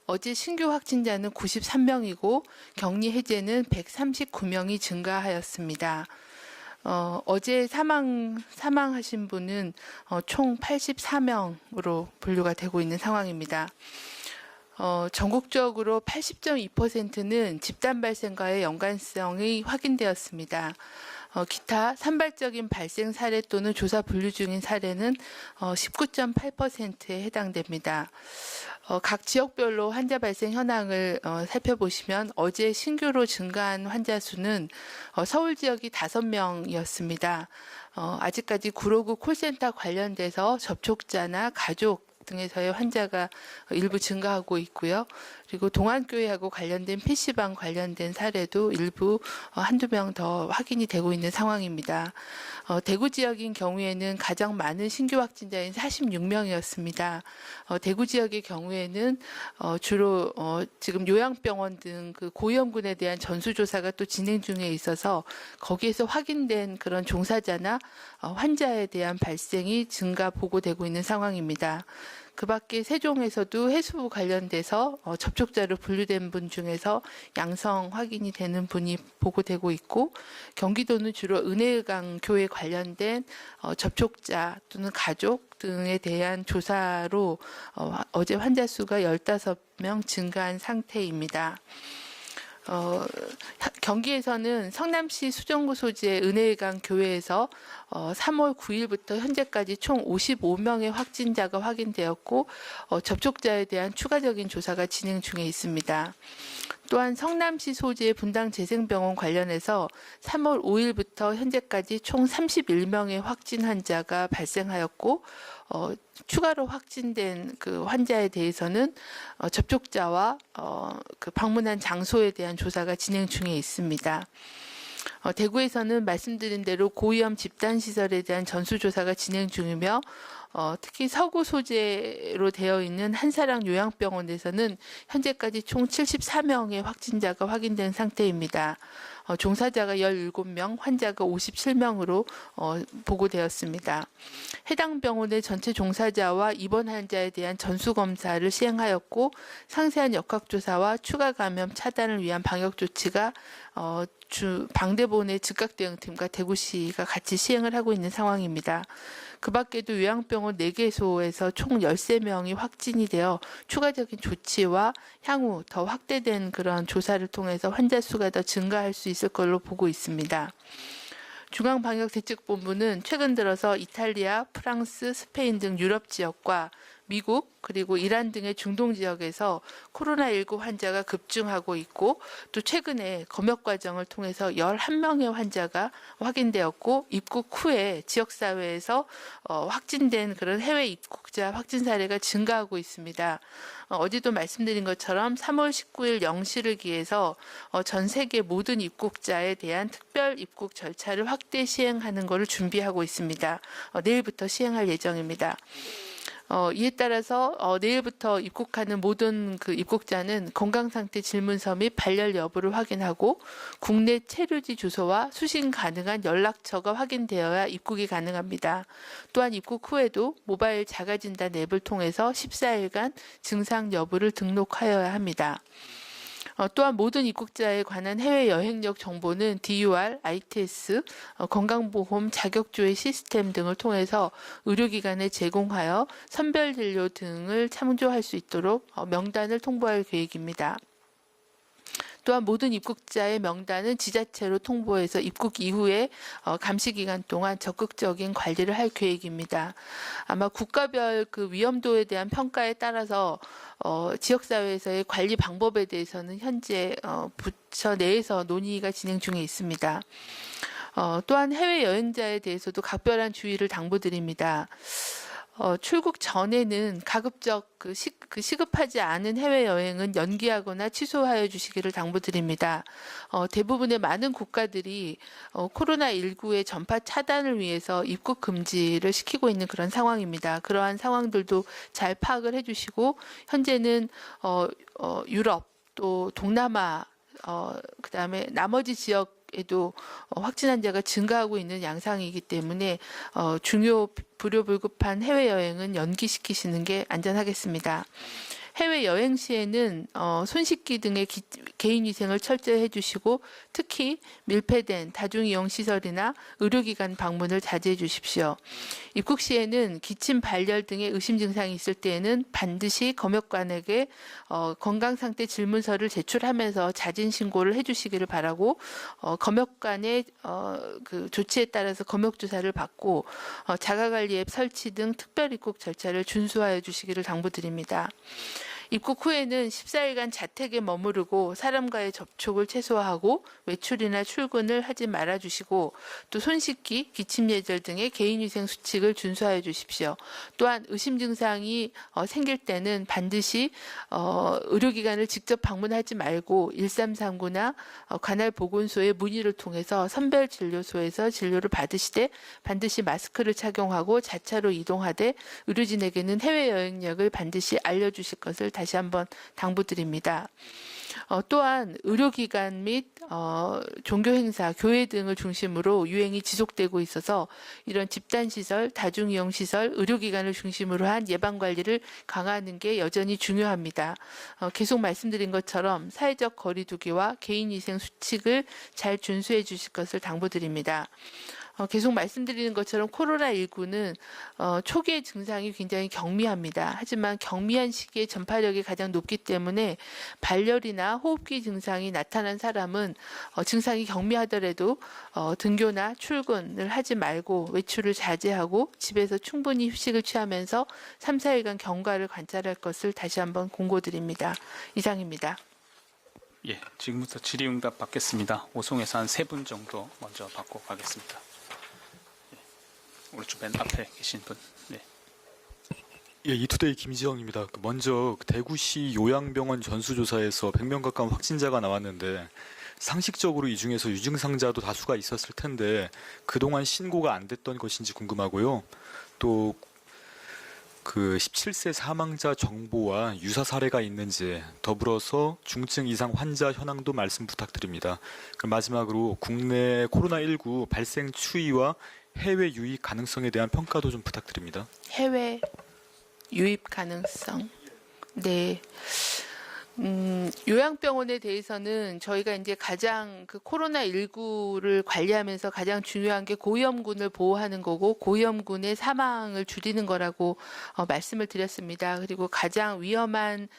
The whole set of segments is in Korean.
어제 신규 확진자는 93명이고 격리 해제는 139명이 증가하였습니다. 어제 사망하신 분은 총 84명으로 분류가 되고 있는 상황입니다. 전국적으로 80.2%는 집단 발생과의 연관성이 확인되었습니다. 기타 산발적인 발생 사례 또는 조사 분류 중인 사례는 19.8%에 해당됩니다. 각 지역별로 환자 발생 현황을 살펴보시면 어제 신규로 증가한 환자 수는 서울 지역이 5명이었습니다. 아직까지 구로구 콜센터 관련돼서 접촉자나 가족 등에서의 환자가 일부 증가하고 있고요. 그리고 동안교회하고 관련된 PC방 관련된 사례도 일부 한두 명 더 확인이 되고 있는 상황입니다. 대구 지역인 경우에는 가장 많은 신규 확진자인 46명이었습니다. 대구 지역의 경우에는 주로 지금 요양병원 등 그 고위험군에 대한 전수조사가 또 진행 중에 있어서 거기에서 확인된 그런 종사자나 환자에 대한 발생이 증가 보고되고 있는 상황입니다. 그 밖에 세종에서도 해수부 관련돼서 접촉자로 분류된 분 중에서 양성 확인이 되는 분이 보고되고 있고, 경기도는 주로 은혜강 교회 관련된 접촉자 또는 가족 등에 대한 조사로 어제 환자 수가 15명 증가한 상태입니다. 경기에서는 성남시 수정구 소지의 은혜강 교회에서 3월 9일부터 현재까지 총 55명의 확진자가 확인되었고 접촉자에 대한 추가적인 조사가 진행 중에 있습니다. 또한 성남시 소지의 분당재생병원 관련해서 3월 5일부터 현재까지 총 31명의 확진 환자가 발생하였고 추가로 확진된 그 환자에 대해서는 접촉자와 그 방문한 장소에 대한 조사가 진행 중에 있습니다. 대구에서는 말씀드린 대로 고위험 집단시설에 대한 전수조사가 진행 중이며 특히 서구 소재로 되어 있는 한사랑 요양병원에서는 현재까지 총 74명의 확진자가 확인된 상태입니다. 종사자가 17명, 환자가 57명으로 보고되었습니다. 해당 병원의 전체 종사자와 입원 환자에 대한 전수검사를 시행하였고 상세한 역학조사와 추가 감염 차단을 위한 방역조치가 방대본의 즉각대응팀과 대구시가 같이 시행을 하고 있는 상황입니다. 그 밖에도 요양병원 4개소에서 총 13명이 확진이 되어 추가적인 조치와 향후 더 확대된 그런 조사를 통해서 환자 수가 더 증가할 수 있을 걸로 보고 있습니다. 중앙방역대책본부는 최근 들어서 이탈리아, 프랑스, 스페인 등 유럽 지역과 미국 그리고 이란 등의 중동 지역에서 코로나19 환자가 급증하고 있고 또 최근에 검역 과정을 통해서 11명의 환자가 확인되었고 입국 후에 지역사회에서 확진된 그런 해외 입국자 확진 사례가 증가하고 있습니다. 어제도 말씀드린 것처럼 3월 19일 0시를 기해서 전 세계 모든 입국자에 대한 특별 입국 절차를 확대 시행하는 것을 준비하고 있습니다. 내일부터 시행할 예정입니다. 이에 따라서 내일부터 입국하는 모든 그 입국자는 건강상태 질문서 및 발열 여부를 확인하고 국내 체류지 주소와 수신 가능한 연락처가 확인되어야 입국이 가능합니다. 또한 입국 후에도 모바일 자가진단 앱을 통해서 14일간 증상 여부를 등록하여야 합니다. 또한 모든 입국자에 관한 해외 여행력 정보는 DUR, ITS, 건강보험 자격조회 시스템 등을 통해서 의료기관에 제공하여 선별진료 등을 참조할 수 있도록 명단을 통보할 계획입니다. 또한 모든 입국자의 명단은 지자체로 통보해서 입국 이후에 감시기간 동안 적극적인 관리를 할 계획입니다. 아마 국가별 그 위험도에 대한 평가에 따라서 지역사회에서의 관리 방법에 대해서는 현재 부처 내에서 논의가 진행 중에 있습니다. 또한 해외 여행자에 대해서도 각별한 주의를 당부드립니다. 출국 전에는 가급적 시급하지 않은 해외여행은 연기하거나 취소하여 주시기를 당부드립니다. 대부분의 많은 국가들이 코로나19의 전파 차단을 위해서 입국 금지를 시키고 있는 그런 상황입니다. 그러한 상황들도 잘 파악을 해주시고 현재는 유럽 또 동남아 그다음에 나머지 지역에도 확진 환자가 증가하고 있는 양상이기 때문에 중요 불효불급한 해외여행은 연기시키시는 게 안전하겠습니다. 해외 여행 시에는 손 씻기 등의 개인 위생을 철저히 해주시고 특히 밀폐된 다중이용 시설이나 의료기관 방문을 자제해 주십시오. 입국 시에는 기침, 발열 등의 의심 증상이 있을 때에는 반드시 검역관에게 건강 상태 질문서를 제출하면서 자진 신고를 해주시기를 바라고 검역관의 그 조치에 따라서 검역 조사를 받고 자가관리 앱 설치 등 특별 입국 절차를 준수하여 주시기를 당부드립니다. 입국 후에는 14일간 자택에 머무르고 사람과의 접촉을 최소화하고 외출이나 출근을 하지 말아 주시고 또 손 씻기, 기침 예절 등의 개인위생 수칙을 준수하여 주십시오. 또한 의심 증상이 생길 때는 반드시 의료기관을 직접 방문하지 말고 1339나 관할 보건소의 문의를 통해서 선별진료소에서 진료를 받으시되 반드시 마스크를 착용하고 자차로 이동하되 의료진에게는 해외여행력을 반드시 알려주실 것을 다시 한번 당부드립니다. 또한 의료기관 및 종교행사, 교회 등을 중심으로 유행이 지속되고 있어서 이런 집단시설, 다중이용시설, 의료기관을 중심으로 한 예방관리를 강화하는 게 여전히 중요합니다. 계속 말씀드린 것처럼 사회적 거리두기와 개인위생 수칙을 잘 준수해 주실 것을 당부드립니다. 계속 말씀드리는 것처럼 코로나19는 초기의 증상이 굉장히 경미합니다. 하지만 경미한 시기에 전파력이 가장 높기 때문에 발열이나 호흡기 증상이 나타난 사람은 증상이 경미하더라도 등교나 출근을 하지 말고 외출을 자제하고 집에서 충분히 휴식을 취하면서 3, 4일간 경과를 관찰할 것을 다시 한번 공고드립니다. 이상입니다. 예, 지금부터 질의응답 받겠습니다. 오송에서 한 3분 정도 먼저 받고 가겠습니다. 오른쪽 맨 앞에 계신 분. 네. 예, 이투데이 김지영입니다. 먼저 대구시 요양병원 전수조사에서 100명 가까운 확진자가 나왔는데 상식적으로 이 중에서 유증상자도 다수가 있었을 텐데 그동안 신고가 안 됐던 것인지 궁금하고요. 또 그 17세 사망자 정보와 유사 사례가 있는지 더불어서 중증 이상 환자 현황도 말씀 부탁드립니다. 그럼 마지막으로 국내 코로나19 발생 추이와 해외 유입 가능성에 대한 평가도 좀 부탁드립니다. 해외 유입 가능성. 네. 요양병원에 대해서는 저희가 이제 가장 그 코로나19를 관리하면서 가장 중요한 게 고위험군을 보호하는 거고 고위험군의 사망을 줄이는 거라고 말씀을 드렸습니다. 그리고 가장 위험한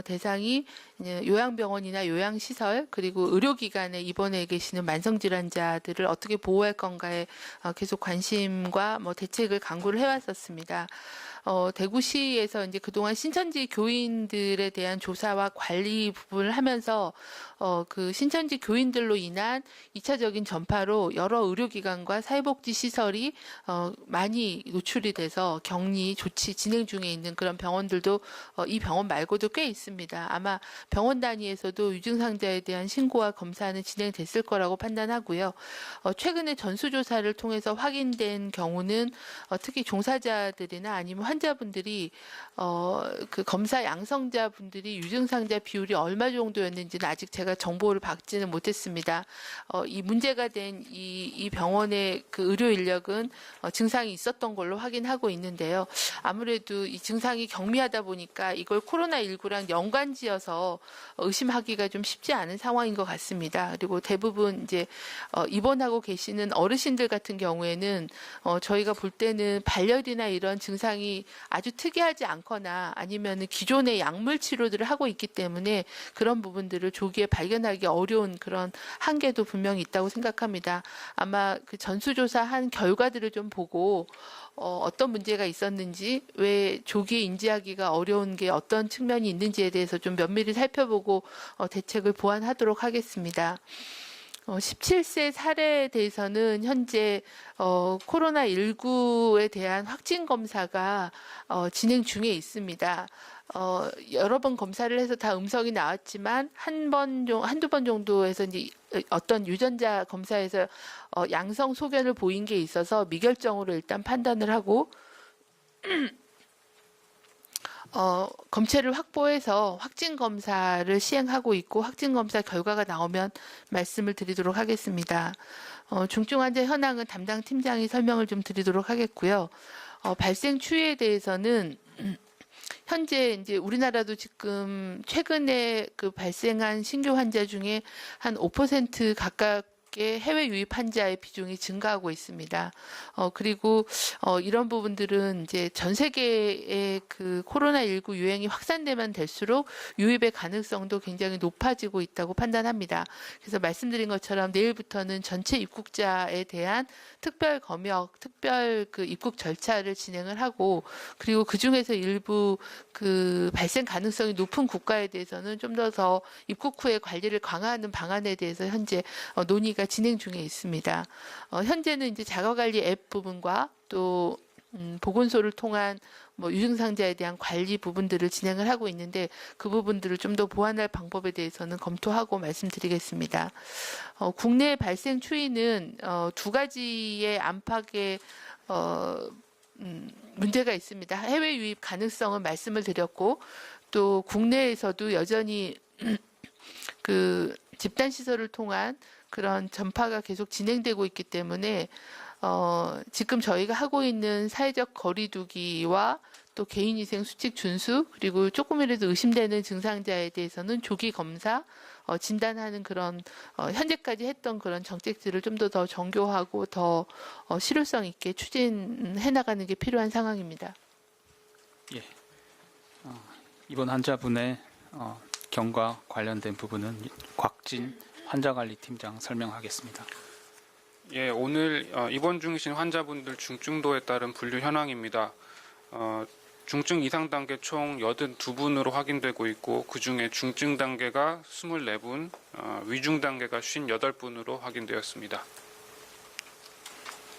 대상이 요양병원이나 요양시설 그리고 의료기관에 입원해 계시는 만성질환자들을 어떻게 보호할 건가에 계속 관심과 대책을 강구를 해왔었습니다. 대구시에서 이제 그동안 신천지 교인들에 대한 조사와 관리 부분을 하면서 그 신천지 교인들로 인한 2차적인 전파로 여러 의료기관과 사회복지 시설이 많이 노출이 돼서 격리 조치 진행 중에 있는 그런 병원들도 이 병원 말고도 꽤 있습니다. 아마 병원 단위에서도 유증상자에 대한 신고와 검사는 진행됐을 거라고 판단하고요. 최근에 전수조사를 통해서 확인된 경우는 특히 종사자들이나 아니면 환자분들이 그 검사 양성자분들이 유증상자 비율이 얼마 정도였는지는 아직 제가 정보를 받지는 못했습니다. 이 문제가 된 이 병원의 그 의료 인력은 증상이 있었던 걸로 확인하고 있는데요. 아무래도 이 증상이 경미하다 보니까 이걸 코로나19랑 연관지어서 의심하기가 좀 쉽지 않은 상황인 것 같습니다. 그리고 대부분 이제 입원하고 계시는 어르신들 같은 경우에는 저희가 볼 때는 발열이나 이런 증상이 아주 특이하지 않거나 아니면 기존의 약물 치료들을 하고 있기 때문에 그런 부분들을 조기에 발견하기 어려운 그런 한계도 분명히 있다고 생각합니다. 아마 그 전수조사한 결과들을 좀 보고 어떤 문제가 있었는지 왜 조기에 인지하기가 어려운 게 어떤 측면이 있는지에 대해서 좀 면밀히 살펴보고 대책을 보완하도록 하겠습니다. 17세 사례에 대해서는 현재 코로나19에 대한 확진 검사가 진행 중에 있습니다. 여러 번 검사를 해서 다 음성이 나왔지만 한두 번 정도에서 이제 어떤 유전자 검사에서 양성 소견을 보인 게 있어서 미결정으로 일단 판단을 하고 검체를 확보해서 확진 검사를 시행하고 있고 확진 검사 결과가 나오면 말씀을 드리도록 하겠습니다. 중증 환자 현황은 담당 팀장이 설명을 좀 드리도록 하겠고요. 발생 추이에 대해서는 현재 이제 우리나라도 지금 최근에 그 발생한 신규 환자 중에 한 5% 가깝게 해외 유입 환자의 비중이 증가하고 있습니다. 그리고 이런 부분들은 이제 전 세계의 그 코로나19 유행이 확산되면 될수록 유입의 가능성도 굉장히 높아지고 있다고 판단합니다. 그래서 말씀드린 것처럼 내일부터는 전체 입국자에 대한 특별 검역, 특별 그 입국 절차를 진행을 하고, 그리고 그 중에서 일부 그 발생 가능성이 높은 국가에 대해서는 좀 더 입국 후에 관리를 강화하는 방안에 대해서 현재 논의가 진행 중에 있습니다. 현재는 이제 자가관리 앱 부분과 또 보건소를 통한 뭐 유증상자에 대한 관리 부분들을 진행을 하고 있는데, 그 부분들을 좀 더 보완할 방법에 대해서는 검토하고 말씀드리겠습니다. 국내 발생 추이는 두 가지의 안팎의 문제가 있습니다. 해외 유입 가능성은 말씀을 드렸고, 또 국내에서도 여전히 그 집단 시설을 통한 그런 전파가 계속 진행되고 있기 때문에 지금 저희가 하고 있는 사회적 거리두기와 또 개인위생 수칙 준수, 그리고 조금이라도 의심되는 증상자에 대해서는 조기 검사, 진단하는 그런 현재까지 했던 그런 정책들을 좀 더 정교하고 더 실효성 있게 추진해 나가는 게 필요한 상황입니다. 예. 이번 환자분의 경과 관련된 부분은 곽진 환자관리팀장 설명하겠습니다. 예, 오늘 입원 중이신 환자분들 중증도에 따른 분류 현황입니다. 중증 이상 단계 총 82분으로 확인되고 있고, 그중에 중증 단계가 24분, 위중 단계가 58분으로 확인되었습니다.